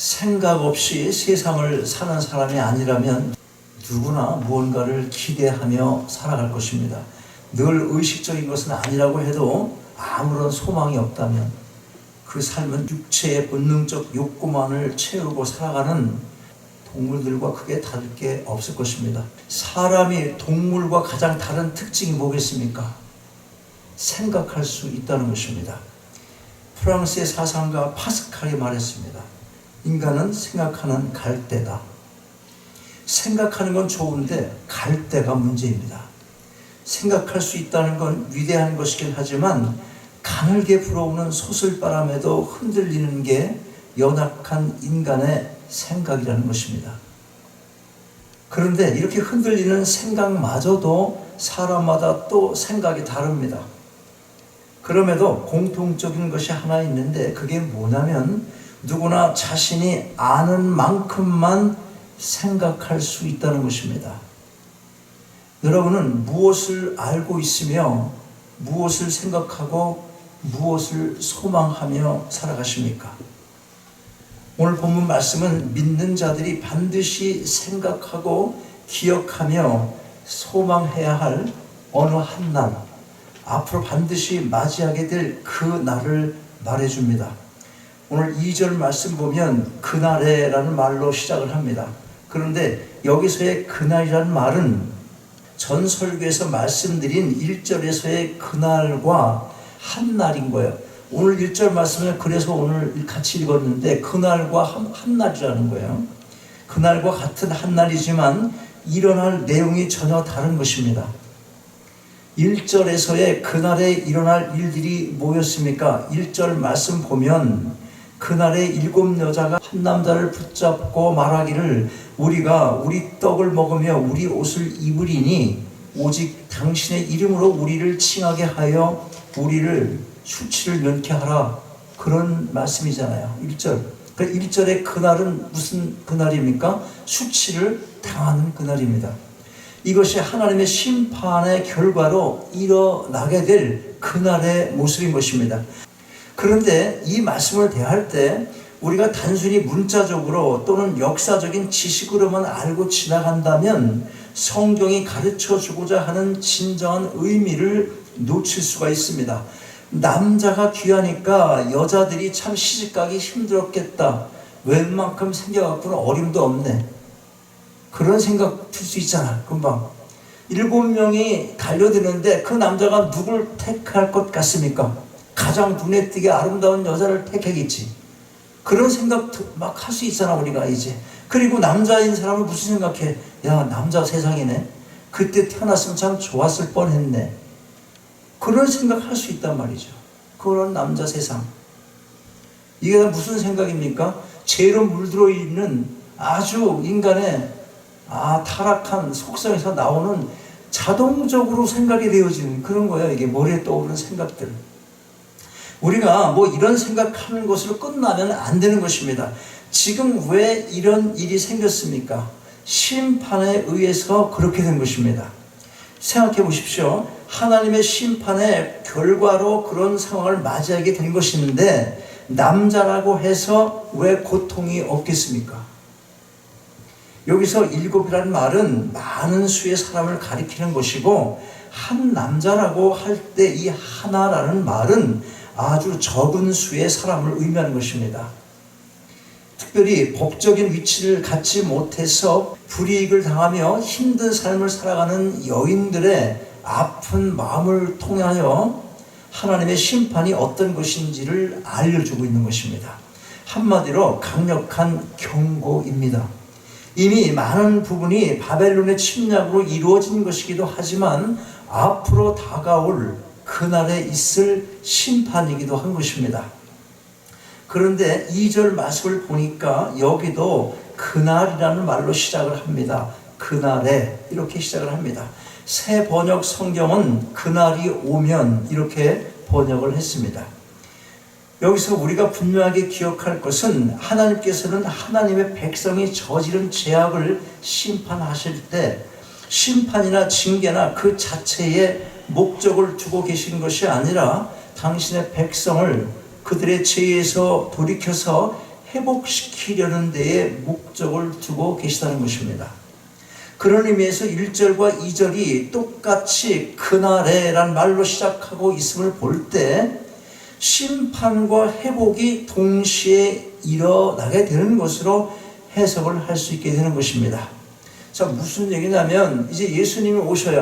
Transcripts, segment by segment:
생각 없이 세상을 사는 사람이 아니라면 누구나 무언가를 기대하며 살아갈 것입니다. 늘 의식적인 것은 아니라고 해도 아무런 소망이 없다면 그 삶은 육체의 본능적 욕구만을 채우고 살아가는 동물들과 크게 다를 게 없을 것입니다. 사람이 동물과 가장 다른 특징이 뭐겠습니까? 생각할 수 있다는 것입니다. 프랑스의 사상가 파스칼이 말했습니다. 인간은 생각하는 갈대다. 생각하는 건 좋은데 갈대가 문제입니다. 생각할 수 있다는 건 위대한 것이긴 하지만 가늘게 불어오는 소슬바람에도 흔들리는 게 연약한 인간의 생각이라는 것입니다. 그런데 이렇게 흔들리는 생각마저도 사람마다 또 생각이 다릅니다. 그럼에도 공통적인 것이 하나 있는데 그게 뭐냐면 누구나 자신이 아는 만큼만 생각할 수 있다는 것입니다. 여러분은 무엇을 알고 있으며 무엇을 생각하고 무엇을 소망하며 살아가십니까? 오늘 본문 말씀은 믿는 자들이 반드시 생각하고 기억하며 소망해야 할 어느 한 날, 앞으로 반드시 맞이하게 될 그 날을 말해줍니다. 오늘 2절 말씀 보면 그날에라는 말로 시작을 합니다. 그런데 여기서의 그날이라는 말은 전 설교에서 말씀드린 1절에서의 그날과 한 날인 거예요. 오늘 1절 말씀을 그래서 오늘 같이 읽었는데 그날과 한 날이라는 거예요. 그날과 같은 한 날이지만 일어날 내용이 전혀 다른 것입니다. 1절에서의 그날에 일어날 일들이 뭐였습니까? 1절 말씀 보면 그날에 7 여자가 한 남자를 붙잡고 말하기를 우리가 우리 떡을 먹으며 우리 옷을 입으리니 오직 당신의 이름으로 우리를 칭하게 하여 우리를 수치를 면케 하라. 그런 말씀이잖아요. 1절. 그 1절의 그날은 무슨 그날입니까? 수치를 당하는 그날입니다. 이것이 하나님의 심판의 결과로 일어나게 될 그날의 모습인 것입니다. 그런데 이 말씀을 대할 때 우리가 단순히 문자적으로 또는 역사적인 지식으로만 알고 지나간다면 성경이 가르쳐 주고자 하는 진정한 의미를 놓칠 수가 있습니다. 남자가 귀하니까 여자들이 참 시집가기 힘들었겠다. 웬만큼 생겨갖고는 어림도 없네. 그런 생각 들 수 있잖아. 금방 7명이 달려드는데 그 남자가 누굴 택할 것 같습니까? 가장 눈에 띄게 아름다운 여자를 택하겠지. 그런 생각 막 할 수 있잖아 우리가 이제. 그리고 남자인 사람은 무슨 생각해? 야, 남자 세상이네. 그때 태어났으면 참 좋았을 뻔했네. 그런 생각할 수 있단 말이죠. 그런 남자 세상. 이게 무슨 생각입니까? 죄로 물들어 있는 아주 인간의 타락한 속성에서 나오는 자동적으로 생각이 되어지는 그런 거예요. 이게 머리에 떠오르는 생각들. 우리가 뭐 이런 생각하는 것으로 끝나면 안 되는 것입니다. 지금 왜 이런 일이 생겼습니까? 심판에 의해서 그렇게 된 것입니다. 생각해 보십시오. 하나님의 심판의 결과로 그런 상황을 맞이하게 된 것인데 남자라고 해서 왜 고통이 없겠습니까? 여기서 7이라는 말은 많은 수의 사람을 가리키는 것이고 한 남자라고 할 때 이 하나라는 말은 아주 적은 수의 사람을 의미하는 것입니다. 특별히 법적인 위치를 갖지 못해서 불이익을 당하며 힘든 삶을 살아가는 여인들의 아픈 마음을 통하여 하나님의 심판이 어떤 것인지를 알려주고 있는 것입니다. 한마디로 강력한 경고입니다. 이미 많은 부분이 바벨론의 침략으로 이루어진 것이기도 하지만 앞으로 다가올 그날에 있을 심판이기도 한 것입니다. 그런데 2절 말씀을 보니까 여기도 그날이라는 말로 시작을 합니다. 그날에 이렇게 시작을 합니다. 새 번역 성경은 그날이 오면 이렇게 번역을 했습니다. 여기서 우리가 분명하게 기억할 것은 하나님께서는 하나님의 백성이 저지른 죄악을 심판하실 때 심판이나 징계나 그 자체에 목적을 두고 계신 것이 아니라 당신의 백성을 그들의 죄에서 돌이켜서 회복시키려는 데에 목적을 두고 계시다는 것입니다. 그런 의미에서 1절과 2절이 똑같이 그날에란 말로 시작하고 있음을 볼 때 심판과 회복이 동시에 일어나게 되는 것으로 해석을 할 수 있게 되는 것입니다. 자, 무슨 얘기냐면 이제 예수님이 오셔요.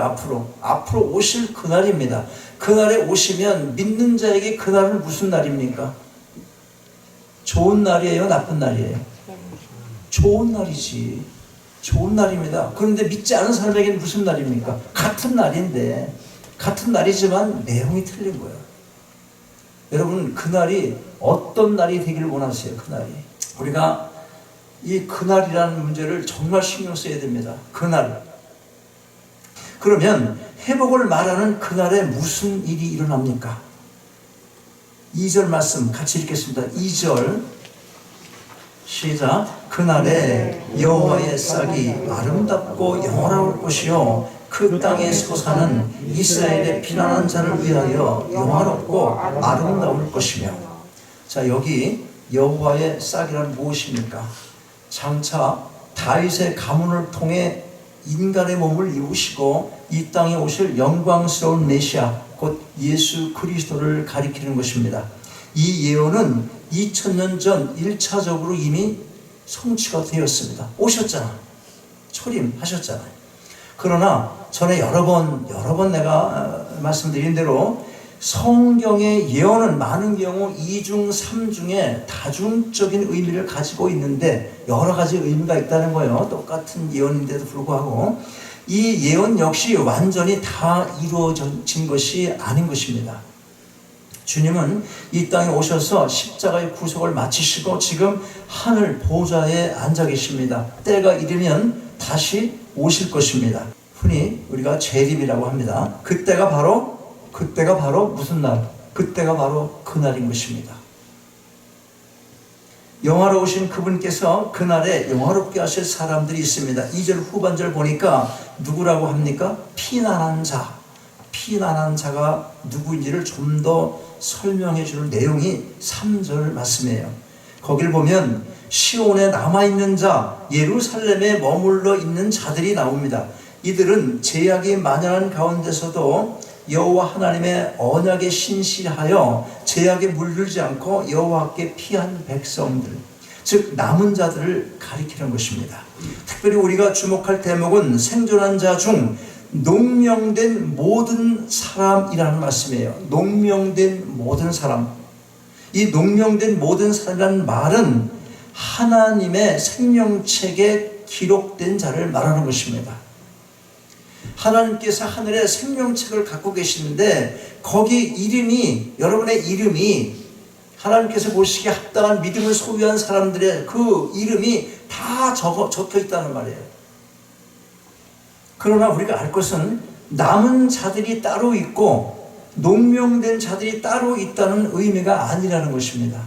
앞으로 오실 그날입니다. 그날에 오시면 믿는 자에게 그날은 무슨 날입니까? 좋은 날이에요? 나쁜 날이에요? 좋은 날이지. 좋은 날입니다. 그런데 믿지 않은 사람에게는 무슨 날입니까? 같은 날인데, 같은 날이지만 내용이 틀린 거예요. 여러분, 그날이 어떤 날이 되기를 원하세요? 그날이. 우리가 이 그날이라는 문제를 정말 신경 써야 됩니다. 그날. 그러면 회복을 말하는 그날에 무슨 일이 일어납니까? 2절 말씀 같이 읽겠습니다. 2절 시작. 그날에 여호와의 싹이 아름답고 영화로울 것이요 그 땅의 소산은 이스라엘의 피난한 자를 위하여 영화롭고 아름다울 것이며. 자, 여기 여호와의 싹이란 무엇입니까? 장차 다윗의 가문을 통해 인간의 몸을 입으시고 이 땅에 오실 영광스러운 메시아 곧 예수 그리스도를 가리키는 것입니다. 이 예언은 2000년 전 1차적으로 이미 성취가 되었습니다. 오셨잖아. 초림하셨잖아요. 그러나 전에 여러 번 내가 말씀드린 대로 성경의 예언은 많은 경우 2중, 3중에 다중적인 의미를 가지고 있는데 여러 가지 의미가 있다는 거예요. 똑같은 예언인데도 불구하고 이 예언 역시 완전히 다 이루어진 것이 아닌 것입니다. 주님은 이 땅에 오셔서 십자가의 구속을 마치시고 지금 하늘 보좌에 앉아 계십니다. 때가 이르면 다시 오실 것입니다. 흔히 우리가 재림이라고 합니다. 그때가 바로 무슨 날? 그때가 바로 그날인 것입니다. 영화로우신 그분께서 그날에 영화롭게 하실 사람들이 있습니다. 2절 후반절 보니까 누구라고 합니까? 피난한 자. 피난한 자가 누구인지를 좀 더 설명해 줄 내용이 3절 말씀이에요. 거길 보면 시온에 남아있는 자, 예루살렘에 머물러 있는 자들이 나옵니다. 이들은 제약이 만연한 가운데서도 여호와 하나님의 언약에 신실하여 제약에 물들지 않고 여호와께 피한 백성들, 즉 남은 자들을 가리키는 것입니다. 특별히 우리가 주목할 대목은 생존한 자 중 농명된 모든 사람이라는 말씀이에요. 농명된 모든 사람. 이 농명된 모든 사람이라는 말은 하나님의 생명책에 기록된 자를 말하는 것입니다. 하나님께서 하늘에 생명책을 갖고 계시는데 거기 이름이, 여러분의 이름이 하나님께서 보시기에 합당한 믿음을 소유한 사람들의 그 이름이 다 적혀 있다는 말이에요. 그러나 우리가 알 것은 남은 자들이 따로 있고 농명된 자들이 따로 있다는 의미가 아니라는 것입니다.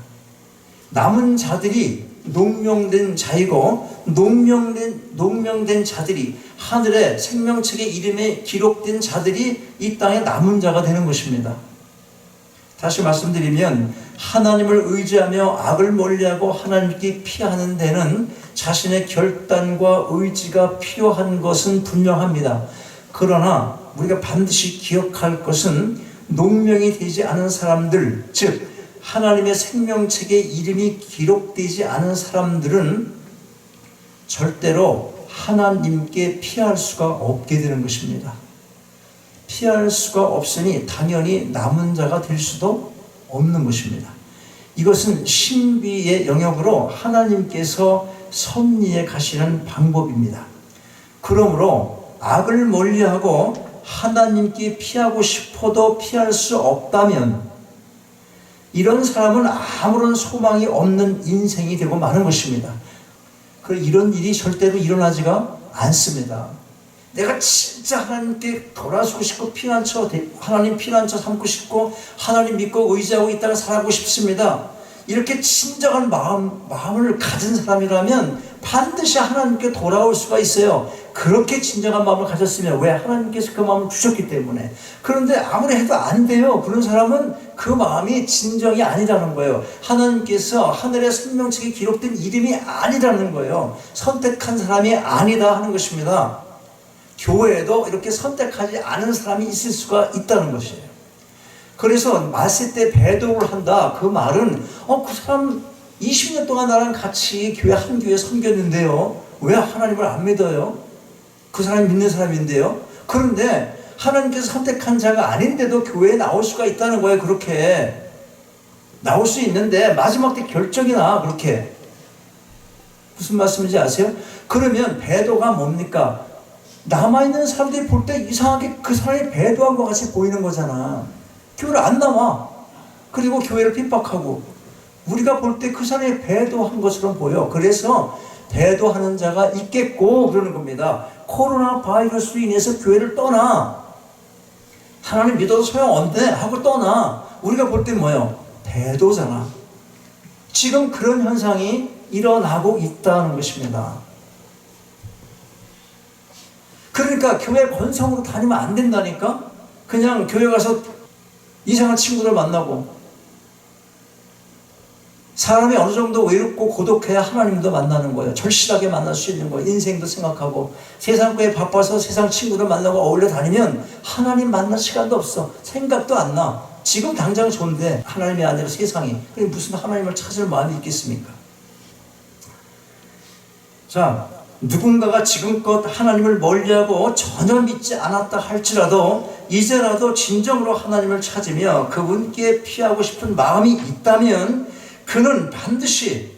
남은 자들이 농명된 자이고 농명된 자들이 하늘의 생명책의 이름에 기록된 자들이 이 땅의 남은 자가 되는 것입니다. 다시 말씀드리면 하나님을 의지하며 악을 멀리하고 하나님께 피하는 데는 자신의 결단과 의지가 필요한 것은 분명합니다. 그러나 우리가 반드시 기억할 것은 농명이 되지 않은 사람들, 즉 하나님의 생명책에 이름이 기록되지 않은 사람들은 절대로 하나님께 피할 수가 없게 되는 것입니다. 피할 수가 없으니 당연히 남은 자가 될 수도 없는 것입니다. 이것은 신비의 영역으로 하나님께서 섭리해 가시는 방법입니다. 그러므로 악을 멀리하고 하나님께 피하고 싶어도 피할 수 없다면 이런 사람은 아무런 소망이 없는 인생이 되고 마는 것입니다. 이런 일이 절대로 일어나지가 않습니다. 내가 진짜 하나님께 돌아서고 싶고 하나님 피난처 삼고 싶고 하나님 믿고 의지하고 이 땅을 살아가고 싶습니다. 이렇게 진정한 마음을 가진 사람이라면 반드시 하나님께 돌아올 수가 있어요. 그렇게 진정한 마음을 가졌으면 왜 하나님께서 그 마음을 주셨기 때문에. 그런데 아무리 해도 안 돼요. 그런 사람은 그 마음이 진정이 아니라는 거예요. 하나님께서 하늘의 생명책에 기록된 이름이 아니라는 거예요. 선택한 사람이 아니다 하는 것입니다. 교회에도 이렇게 선택하지 않은 사람이 있을 수가 있다는 것이에요. 그래서 마실 때 배도를 한다. 그 말은 그 사람 20년 동안 나랑 같이 교회 한 교회 섬겼는데요. 왜 하나님을 안 믿어요? 그 사람이 믿는 사람인데요. 그런데 하나님께서 선택한 자가 아닌데도 교회에 나올 수가 있다는 거예요. 그렇게 나올 수 있는데 마지막 때 결정이 나. 그렇게. 무슨 말씀인지 아세요? 그러면 배도가 뭡니까? 남아있는 사람들이 볼 때 이상하게 그 사람이 배도한 것 같이 보이는 거잖아. 교회를 안 나와. 그리고 교회를 핍박하고 우리가 볼 때 그 사람이 배도한 것처럼 보여. 그래서 배도하는 자가 있겠고 그러는 겁니다. 코로나 바이러스로 인해서 교회를 떠나. 하나님 믿어도 소용없네 하고 떠나. 우리가 볼 때 뭐예요? 배도잖아. 지금 그런 현상이 일어나고 있다는 것입니다. 그러니까 교회 건성으로 다니면 안 된다니까? 그냥 교회 가서 이상한 친구들 만나고 사람이 어느 정도 외롭고 고독해야 하나님도 만나는 거예요. 절실하게 만날 수 있는 거예요. 인생도 생각하고 세상 거에 바빠서 세상 친구들 만나고 어울려 다니면 하나님 만날 시간도 없어. 생각도 안 나. 지금 당장 좋은데 하나님이 아니라 세상이. 그럼 무슨 하나님을 찾을 마음이 있겠습니까? 자, 누군가가 지금껏 하나님을 멀리하고 전혀 믿지 않았다 할지라도 이제라도 진정으로 하나님을 찾으며 그분께 피하고 싶은 마음이 있다면 그는 반드시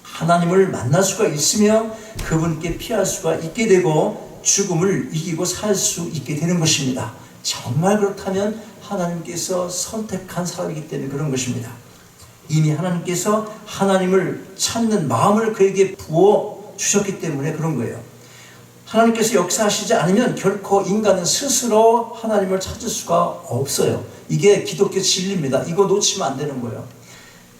하나님을 만날 수가 있으며 그분께 피할 수가 있게 되고 죽음을 이기고 살 수 있게 되는 것입니다. 정말 그렇다면 하나님께서 선택한 사람이기 때문에 그런 것입니다. 이미 하나님께서 하나님을 찾는 마음을 그에게 부어 주셨기 때문에 그런 거예요. 하나님께서 역사하시지 않으면 결코 인간은 스스로 하나님을 찾을 수가 없어요. 이게 기독교 진리입니다. 이거 놓치면 안 되는 거예요.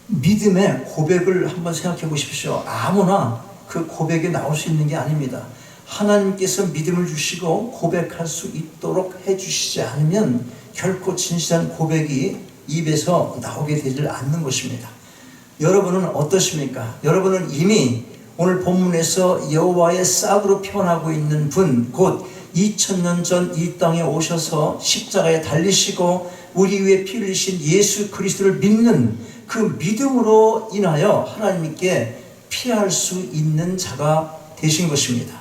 믿음의 고백을 한번 생각해 보십시오. 아무나 그 고백에 나올 수 있는 게 아닙니다. 하나님께서 믿음을 주시고 고백할 수 있도록 해주시지 않으면 결코 진실한 고백이 입에서 나오게 되질 않는 것입니다. 여러분은 어떠십니까? 여러분은 이미 오늘 본문에서 여호와의 싹으로 표현하고 있는 분, 곧 2000년 전 이 땅에 오셔서 십자가에 달리시고 우리 위에 피 흘리신 예수 그리스도를 믿는 그 믿음으로 인하여 하나님께 피할 수 있는 자가 되신 것입니다.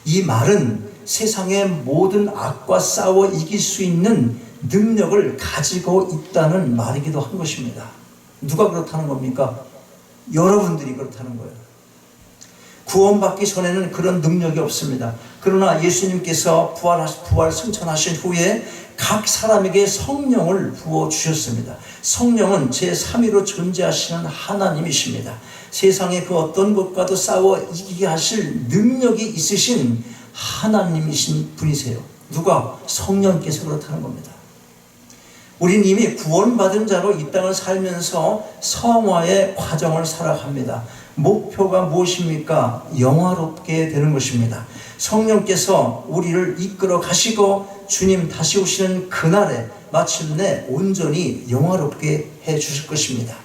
이 말은 세상의 모든 악과 싸워 이길 수 있는 능력을 가지고 있다는 말이기도 한 것입니다. 누가 그렇다는 겁니까? 여러분들이 그렇다는 거예요. 구원받기 전에는 그런 능력이 없습니다. 그러나 예수님께서 부활 승천하신 후에 각 사람에게 성령을 부어주셨습니다. 성령은 제3위로 존재하시는 하나님이십니다. 세상의 그 어떤 것과도 싸워 이기게 하실 능력이 있으신 하나님이신 분이세요. 누가? 성령께서 그렇다는 겁니다. 우린 이미 구원받은 자로 이 땅을 살면서 성화의 과정을 살아갑니다. 목표가 무엇입니까? 영화롭게 되는 것입니다. 성령께서 우리를 이끌어 가시고 주님 다시 오시는 그날에 마침내 온전히 영화롭게 해 주실 것입니다.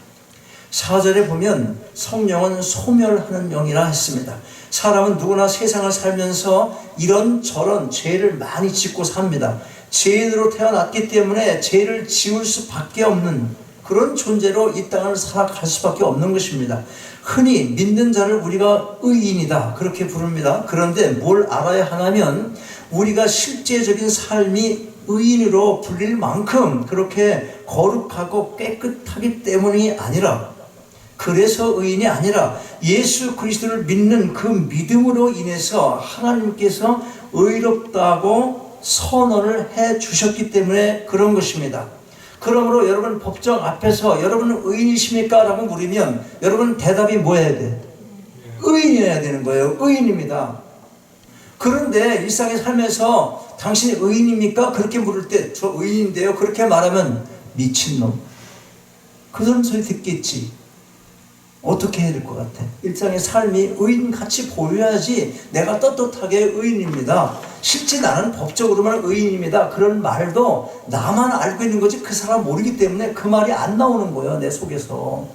4절에 보면 성령은 소멸하는 영이라 했습니다. 사람은 누구나 세상을 살면서 이런저런 죄를 많이 짓고 삽니다. 죄인으로 태어났기 때문에 죄를 지을 수밖에 없는 그런 존재로 이 땅을 살아갈 수밖에 없는 것입니다. 흔히 믿는 자를 우리가 의인이다 그렇게 부릅니다. 그런데 뭘 알아야 하냐면 우리가 실제적인 삶이 의인으로 불릴 만큼 그렇게 거룩하고 깨끗하기 때문이 아니라, 그래서 의인이 아니라 예수 그리스도를 믿는 그 믿음으로 인해서 하나님께서 의롭다고 선언을 해 주셨기 때문에 그런 것입니다. 그러므로 여러분 법정 앞에서 여러분은 의인이십니까? 라고 물으면 여러분 대답이 뭐 해야 돼? 의인이어야 되는 거예요. 의인입니다. 그런데 일상에 살면서 당신이 의인입니까? 그렇게 물을 때 저 의인인데요. 그렇게 말하면 미친놈. 그런 소리 듣겠지. 어떻게 해야 될 것 같아? 일상의 삶이 의인같이 보여야지 내가 떳떳하게 의인입니다. 실제 나는 법적으로만 의인입니다. 그런 말도 나만 알고 있는 거지 그 사람 모르기 때문에 그 말이 안 나오는 거예요. 내 속에서.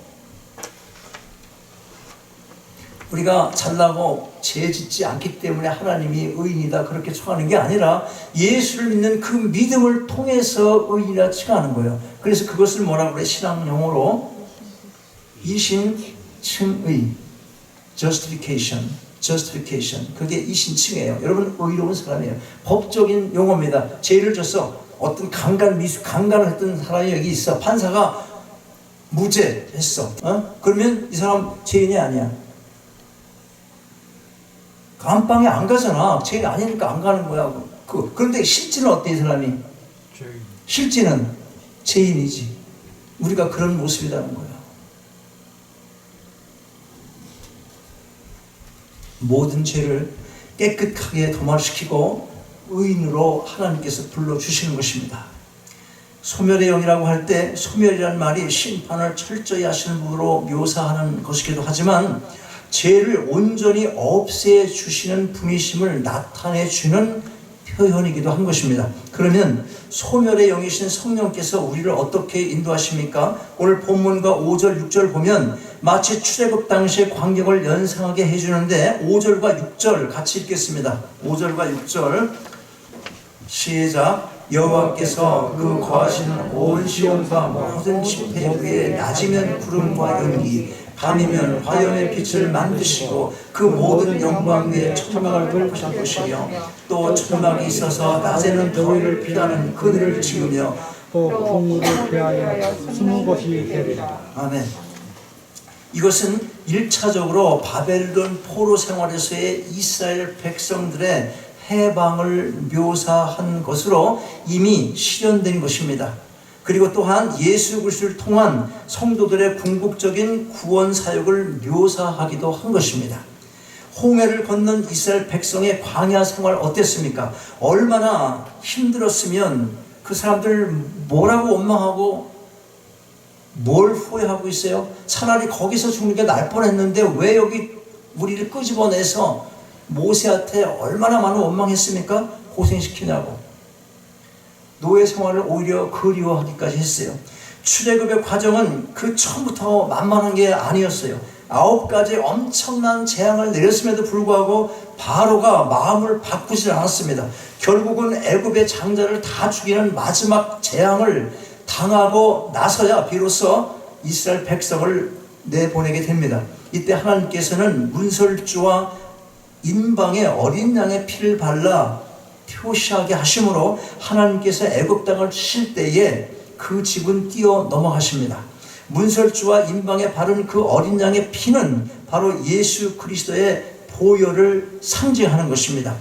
우리가 잘나고 죄 짓지 않기 때문에 하나님이 의인이다 그렇게 칭하는 게 아니라 예수를 믿는 그 믿음을 통해서 의인이라 칭하는 거예요. 그래서 그것을 뭐라고 그래? 신앙 용어로 이신칭의, justification. 그게 이신칭이에요. 여러분 의로운 사람이에요. 법적인 용어입니다. 죄를 져서 어떤 강간을 했던 사람이 여기 있어. 판사가 무죄 했어. 그러면 이 사람 죄인이 아니야. 감방에 안 가잖아. 죄인이 아니니까 안 가는 거야. 그런데 실제는 어때 이 사람이? 실제는 죄인이지. 우리가 그런 모습이라는 거야. 모든 죄를 깨끗하게 도말시키고 의인으로 하나님께서 불러주시는 것입니다. 소멸의 영이라고 할 때 소멸이라는 말이 심판을 철저히 하시는 분으로 묘사하는 것이기도 하지만 죄를 온전히 없애주시는 분이심을 나타내주는 표현이기도 한 것입니다. 그러면 소멸의 영이신 성령께서 우리를 어떻게 인도하십니까? 오늘 본문과 5절, 6절 보면 마치 출애굽 당시의 광경을 연상하게 해주는데 5절과 6절 같이 읽겠습니다. 5절과 6절 시작. 여호와께서 그 거하시는 온 시온과 모든 지폐 위에 낮이면 구름과 연기 밤이면 화염의 빛을 만드시고 그 모든 영광 위에 천막을 펼치시며 또 천막이 있어서 낮에는 더위를 피하는 그늘을 지으며 또 풍물을 피하여 숨은 곳이 되리라. 아멘. 이것은 1차적으로 바벨론 포로 생활에서의 이스라엘 백성들의 해방을 묘사한 것으로 이미 실현된 것입니다. 그리고 또한 예수 그리스도를 통한 성도들의 궁극적인 구원 사역을 묘사하기도 한 것입니다. 홍해를 건넌 이스라엘 백성의 광야 생활 어땠습니까? 얼마나 힘들었으면 그 사람들 뭐라고 원망하고 뭘 후회하고 있어요? 차라리 거기서 죽는 게 나을 뻔했는데 왜 여기 우리를 끄집어내서 모세한테 얼마나 많은 원망했습니까? 고생시키냐고. 노예 생활을 오히려 그리워하기까지 했어요. 출애굽의 과정은 그 처음부터 만만한 게 아니었어요. 9가지 엄청난 재앙을 내렸음에도 불구하고 바로가 마음을 바꾸지 않았습니다. 결국은 애굽의 장자를 다 죽이는 마지막 재앙을 당하고 나서야 비로소 이스라엘 백성을 내보내게 됩니다. 이때 하나님께서는 문설주와 인방의 어린 양의 피를 발라 표시하게 하심으로 하나님께서 애굽 땅을 치실 때에 그 집은 뛰어 넘어가십니다. 문설주와 인방에 바른 그 어린 양의 피는 바로 예수 그리스도의 보혈을 상징하는 것입니다.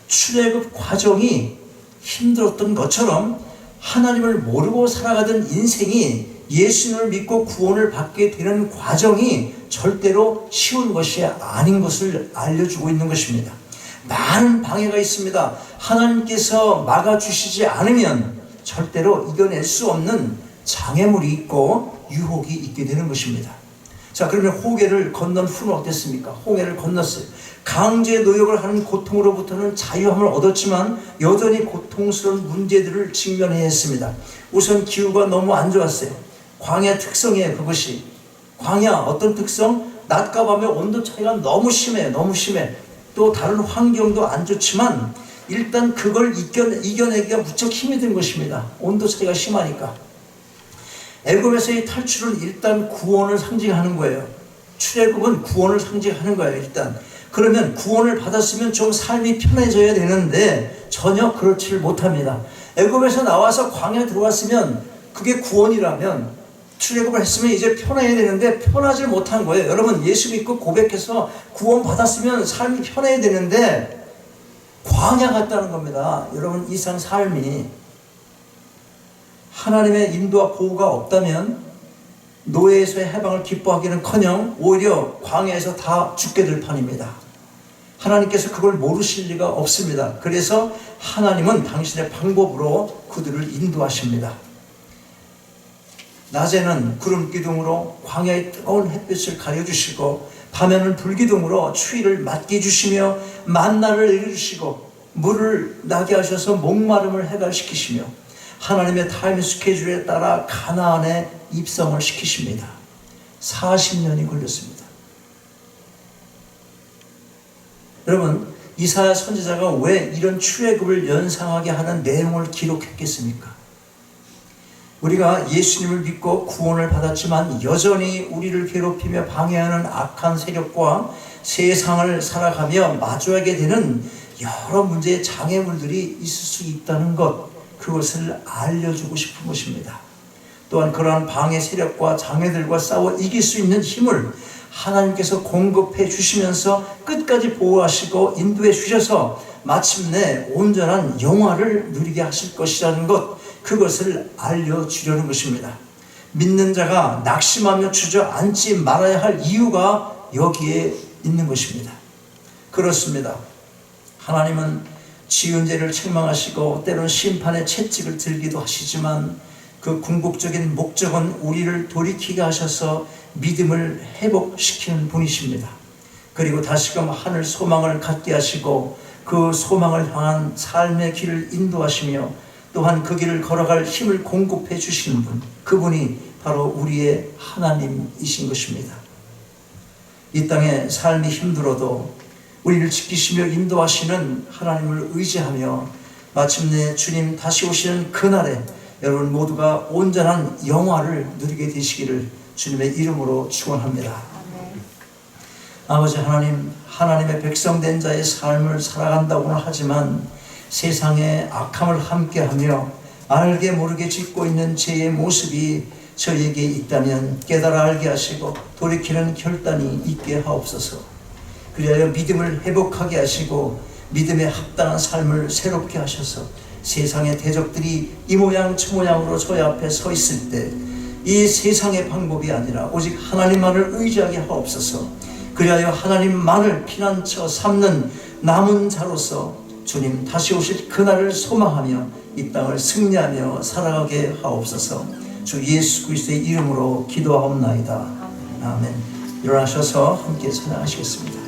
출애굽 과정이 힘들었던 것처럼 하나님을 모르고 살아가던 인생이 예수님을 믿고 구원을 받게 되는 과정이 절대로 쉬운 것이 아닌 것을 알려주고 있는 것입니다. 많은 방해가 있습니다. 하나님께서 막아주시지 않으면 절대로 이겨낼 수 없는 장애물이 있고 유혹이 있게 되는 것입니다. 자, 그러면 홍해를 건넌 후는 어땠습니까? 홍해를 건넜어요. 강제 노역을 하는 고통으로부터는 자유함을 얻었지만 여전히 고통스러운 문제들을 직면해야 했습니다. 우선 기후가 너무 안 좋았어요. 광야 특성이에요. 그것이 광야 어떤 특성? 낮과 밤의 온도 차이가 너무 심해요. 너무 심해. 또 다른 환경도 안 좋지만 일단 그걸 이겨내기가 무척 힘이 든 것입니다. 온도 차이가 심하니까. 애굽에서의 탈출은 일단 구원을 상징하는 거예요. 출애굽은 구원을 상징하는 거예요. 일단 그러면 구원을 받았으면 좀 삶이 편해져야 되는데 전혀 그렇지를 못합니다. 애굽에서 나와서 광야에 들어왔으면 그게 구원이라면 출애굽을 했으면 이제 편해야 되는데 편하지 못한 거예요. 여러분 예수 믿고 고백해서 구원 받았으면 삶이 편해야 되는데 광야 같다는 겁니다. 여러분 이 상 삶이 하나님의 인도와 보호가 없다면 노예에서의 해방을 기뻐하기는커녕 오히려 광야에서 다 죽게 될 판입니다. 하나님께서 그걸 모르실 리가 없습니다. 그래서 하나님은 당신의 방법으로 그들을 인도하십니다. 낮에는 구름 기둥으로 광야의 뜨거운 햇빛을 가려주시고 밤에는 불기둥으로 추위를 맞게 해주시며 만나를 내려주시고 물을 나게 하셔서 목마름을 해갈시키시며 하나님의 타임 스케줄에 따라 가나안에 입성을 시키십니다. 40년이 걸렸습니다. 여러분, 이사야 선지자가 왜 이런 출애굽을 연상하게 하는 내용을 기록했겠습니까? 우리가 예수님을 믿고 구원을 받았지만 여전히 우리를 괴롭히며 방해하는 악한 세력과 세상을 살아가며 마주하게 되는 여러 문제의 장애물들이 있을 수 있다는 것, 그것을 알려주고 싶은 것입니다. 또한 그러한 방해 세력과 장애들과 싸워 이길 수 있는 힘을 하나님께서 공급해 주시면서 끝까지 보호하시고 인도해 주셔서 마침내 온전한 영화를 누리게 하실 것이라는 것, 그것을 알려주려는 것입니다. 믿는 자가 낙심하며 주저앉지 말아야 할 이유가 여기에 있는 것입니다. 그렇습니다. 하나님은 지은 죄를 책망하시고 때로는 심판의 채찍을 들기도 하시지만 그 궁극적인 목적은 우리를 돌이키게 하셔서 믿음을 회복시키는 분이십니다. 그리고 다시금 하늘 소망을 갖게 하시고 그 소망을 향한 삶의 길을 인도하시며 또한 그 길을 걸어갈 힘을 공급해 주시는 분, 그분이 바로 우리의 하나님이신 것입니다. 이 땅에 삶이 힘들어도 우리를 지키시며 인도하시는 하나님을 의지하며 마침내 주님 다시 오시는 그날에 여러분 모두가 온전한 영화를 누리게 되시기를 주님의 이름으로 축원합니다. 아버지 하나님, 하나님의 백성된 자의 삶을 살아간다고는 하지만 세상에 악함을 함께하며 알게 모르게 짓고 있는 죄의 모습이 저에게 있다면 깨달아 알게 하시고 돌이키는 결단이 있게 하옵소서. 그리하여 믿음을 회복하게 하시고 믿음에 합당한 삶을 새롭게 하셔서 세상의 대적들이 이 모양 저 모양으로 저희 앞에 서 있을 때 이 세상의 방법이 아니라 오직 하나님만을 의지하게 하옵소서. 그리하여 하나님만을 피난처 삼는 남은 자로서 주님 다시 오실 그날을 소망하며 이 땅을 승리하며 살아가게 하옵소서. 주 예수 그리스도의 이름으로 기도하옵나이다. 아멘. 일어나셔서 함께 찬양하시겠습니다.